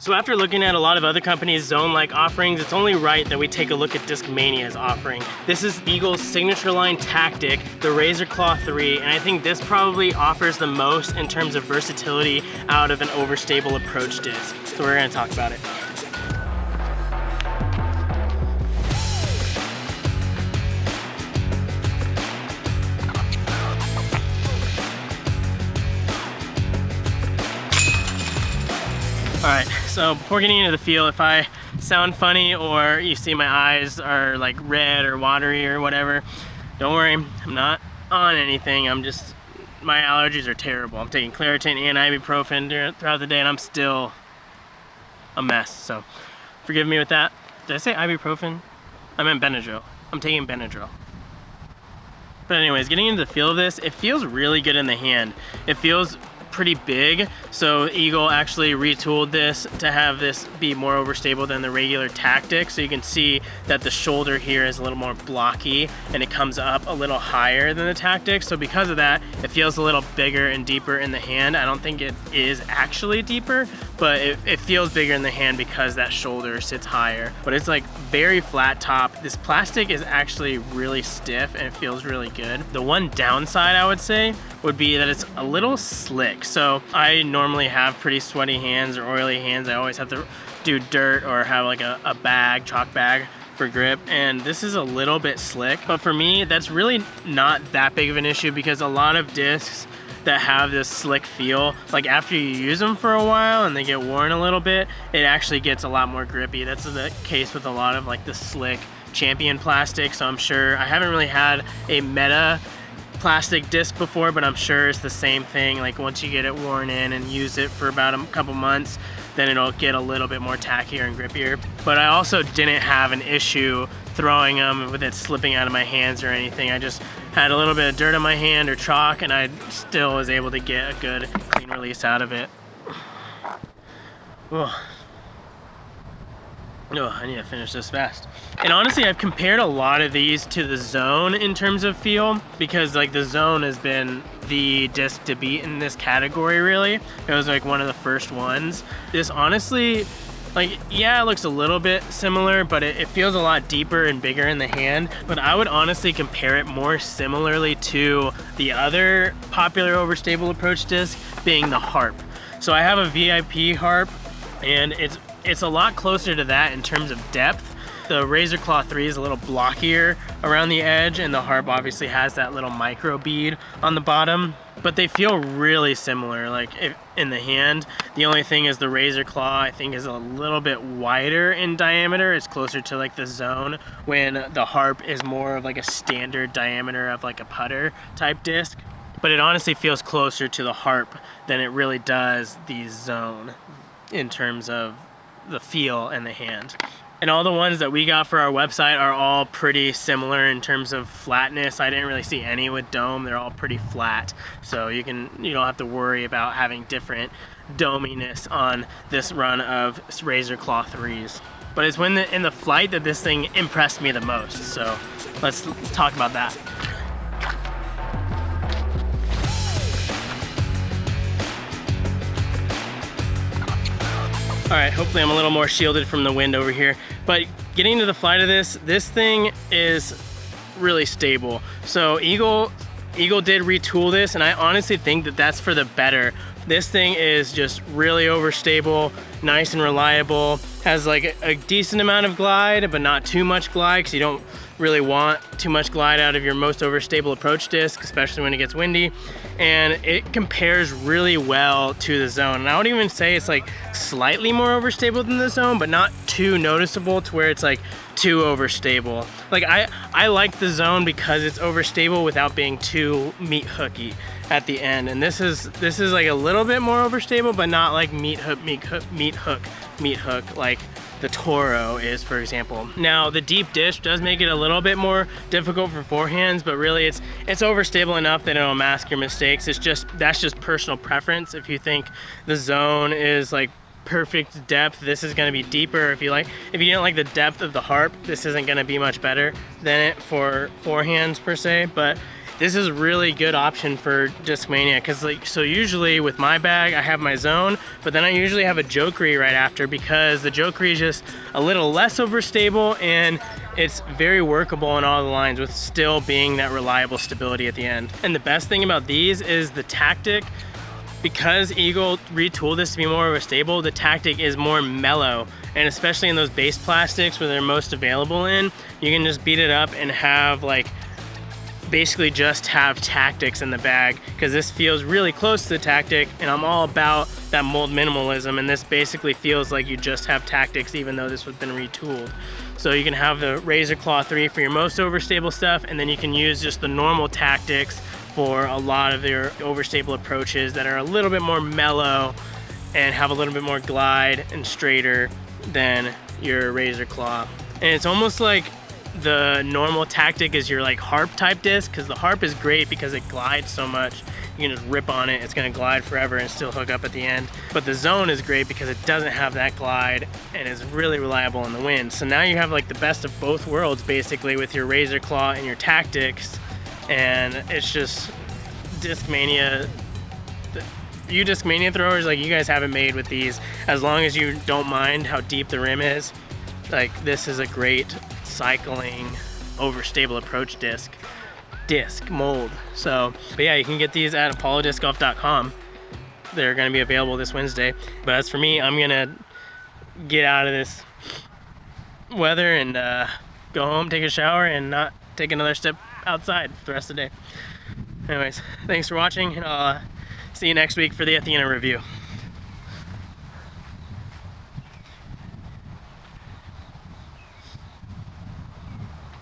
So after looking at a lot of other companies' zone-like offerings, it's only right that we take a look at Discmania's offering. This is Eagle's signature line tactic, the Razor Claw 3, and I think this probably offers the most in terms of versatility out of an overstable approach disc. So we're gonna talk about it. Alright, so before getting into the feel, if I sound funny or you see my eyes are like red or watery or whatever, don't worry, I'm not on anything. My allergies are terrible. I'm taking Claritin and ibuprofen throughout the day and I'm still a mess, so forgive me with that. Did I say ibuprofen? I meant Benadryl. I'm taking Benadryl. But anyways, getting into the feel of this, it feels really good in the hand. It feels pretty big, so Eagle actually retooled this to have this be more overstable than the regular tactic, so you can see that the shoulder here is a little more blocky and it comes up a little higher than the tactic, so because of that it feels a little bigger and deeper in the hand. I don't think it is actually deeper, but it feels bigger in the hand because that shoulder sits higher, but it's like very flat top. This plastic is actually really stiff and it feels really good. The one downside I would say would be that it's a little slick. So I normally have pretty sweaty hands or oily hands. I always have to do dirt or have like a bag, chalk bag for grip, and this is a little bit slick. But for me, that's really not that big of an issue because a lot of discs that have this slick feel, like after you use them for a while and they get worn a little bit, it actually gets a lot more grippy. That's the case with a lot of like the slick Champion plastic, so I'm sure, I haven't really had a Meta plastic disc before, but I'm sure it's the same thing. Like once you get it worn in and use it for about a couple months, then it'll get a little bit more tackier and grippier. But I also didn't have an issue throwing them with it slipping out of my hands or anything. I just had a little bit of dirt on my hand or chalk and I still was able to get a good clean release out of it. Oh, I need to finish this fast. And honestly, I've compared a lot of these to the Zone in terms of feel, because like the Zone has been the disc to beat in this category, really. It was like one of the first ones. This honestly, like, yeah, it looks a little bit similar, but it feels a lot deeper and bigger in the hand. But I would honestly compare it more similarly to the other popular overstable approach disc, being the Harp. So I have a VIP Harp, and it's a lot closer to that in terms of depth. The Razor Claw 3 is a little blockier around the edge, and the Harp obviously has that little micro bead on the bottom, but they feel really similar, like in the hand. The only thing is the Razor Claw, I think, is a little bit wider in diameter. It's closer to like the Zone, when the Harp is more of like a standard diameter of like a putter type disc. But it honestly feels closer to the Harp than it really does the Zone in terms of the feel and the hand. And all the ones that we got for our website are all pretty similar in terms of flatness. I didn't really see any with dome. They're all pretty flat. So you don't have to worry about having different dominess on this run of Razor Claw 3s. But it's in the flight that this thing impressed me the most. So let's talk about that. All right, hopefully I'm a little more shielded from the wind over here. But getting to the flight of this thing is really stable. So Eagle did retool this, and I honestly think that that's for the better. This thing is just really overstable, nice and reliable, has like a decent amount of glide, but not too much glide, because you don't really want too much glide out of your most overstable approach disc, especially when it gets windy. And it compares really well to the Zone. And I would even say it's like slightly more overstable than the Zone, but not too noticeable to where it's like too overstable. Like I like the Zone because it's overstable without being too meat hooky at the end. And this is like a little bit more overstable, but not like meat hook like the Toro is, for example. Now, the deep dish does make it a little bit more difficult for forehands, but really it's overstable enough that it'll mask your mistakes. That's just personal preference. If you think the Zone is like perfect depth, this is gonna be deeper. If you didn't like the depth of the Harp, this isn't gonna be much better than it for forehands per se. But this is a really good option for Discmania, because like, so usually with my bag I have my zone, but then I usually have a Jokery right after, because the Jokery is just a little less overstable and it's very workable in all the lines with still being that reliable stability at the end. And the best thing about these is the tactic. Because Eagle retooled this to be more overstable, the tactic is more mellow, and especially in those base plastics where they're most available in, you can just beat it up and have like basically just have tactics in the bag, because this feels really close to the tactic, and I'm all about that mold minimalism, and this basically feels like you just have tactics even though this has been retooled. So you can have the Razor Claw 3 for your most overstable stuff, and then you can use just the normal tactics for a lot of your overstable approaches that are a little bit more mellow and have a little bit more glide and straighter than your Razor Claw. And it's almost like the normal tactic is your like Harp type disc, because the Harp is great because it glides so much. You can just rip on it, it's gonna glide forever and still hook up at the end. But the Zone is great because it doesn't have that glide and is really reliable in the wind. So now you have like the best of both worlds basically with your Razor Claw and your tactics. And it's just Discmania. You Discmania throwers, like, you guys have it made with these. As long as you don't mind how deep the rim is, like, this is a great cycling overstable approach disc mold. So, but yeah, you can get these at apollodiscgolf.com. They're going to be available this Wednesday. But as for me, I'm gonna get out of this weather and go home, take a shower, and not take another step outside for the rest of the day. Anyways, thanks for watching, and I'll see you next week for the Athena review.